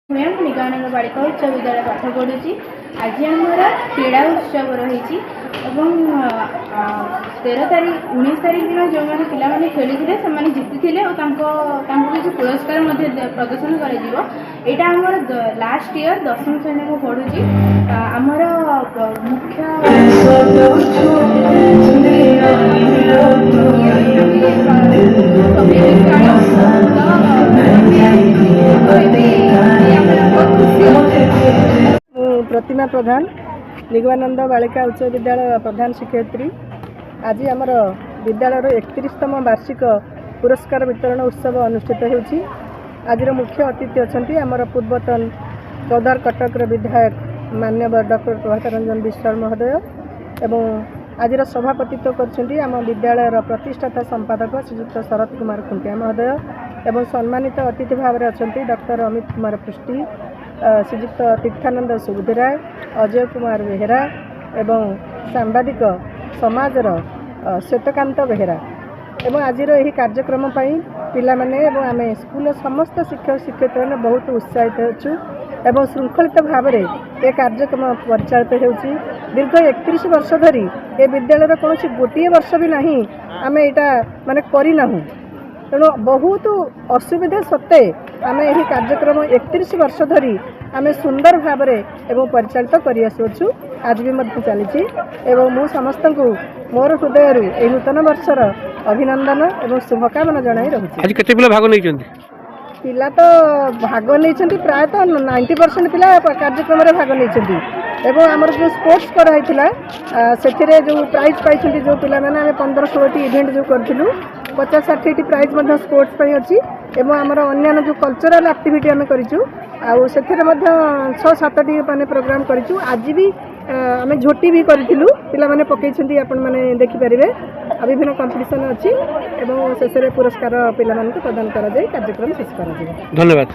मैं निगानंद बालिका उच्च विद्यालय पाठ पढ़ुची। आज आमर क्रीड़ा उत्सव रही 13 तारीख 19 तारीख दिन जो मैंने पिलाने खेली से जीति थे और किसी पुरस्कार प्रदर्शन करा आमर लास्ट ईयर 10वीं श्रेणी को पढ़ुची। आमर मुख्य प्रतिमा प्रधान निगमानंद बालिका उच्च विद्यालय प्रधान शिक्षयित्री। आज आमर विद्यालय 31तम वार्षिक पुरस्कार वितरण उत्सव अनुष्ठित होउछि। आज मुख्य अतिथि अच्छा आमर पूर्वतन चौधार कटक विधायक माननीय डॉक्टर प्रभात रंजन विश्वाल महोदय एवं आज सभापतित्व कर आम विद्यालय प्रतिष्ठाता संपादक श्रीयुक्त शरद कुमार खुंटिया महोदय एवं सम्मानित अतिथि भाव में अच्छा डॉक्टर अमित कुमार पृष्टि, श्रीयुक्त तीर्थानंद सुबुधिराय, अजय कुमार बेहेरा एवं सांबादिक समाजर श्वेतकांत बेहेरा एवं आज यही कार्यक्रम पिला माने एवं आम स्कूल समस्त शिक्षक शिक्षयित्री ने बहुत उत्साहित होचु एवं श्रृंखलित भाव में ये कार्यक्रम परिचालित होउछि। दीर्घ 31 वर्ष धरी ये विद्यालय कौन गोटे वर्ष भी नहीं आम यहाँ माने करना तेणु बहुत असुविधा सत्वे आम यही कार्यक्रम 31 वर्ष धरी आम सुंदर भाव में परिचालित कर आज भी चली एवं मु समस्त को मोर हृदय यह नूतन वर्षर अभिनंदन एवं शुभकामना जनाई रही। पिला तो भाग नहीं प्रायतः 90% पिला कार्यक्रम में भाग नहीं एवं आमर जो स्पोर्ट्स कराइला से जो प्राइज पाई जो पिला मैंने आम 15-16 इवेंट जो करूँ 50-60 प्राइज स्पोर्ट्स अच्छी एवं आमर अन्य जो कल्चरल एक्टिविटी आम करूँ आउ से 6-7टी माने प्रोग्राम करूँ। आज भी आम झोटी भी करूँ पिला माने पकई आपण मैंने देखिपारे विभिन्न कंपिटिशन अच्छी एवं शेष पुरस्कार पिला प्रदान करा कार्यक्रम शेष करा। धन्यवाद।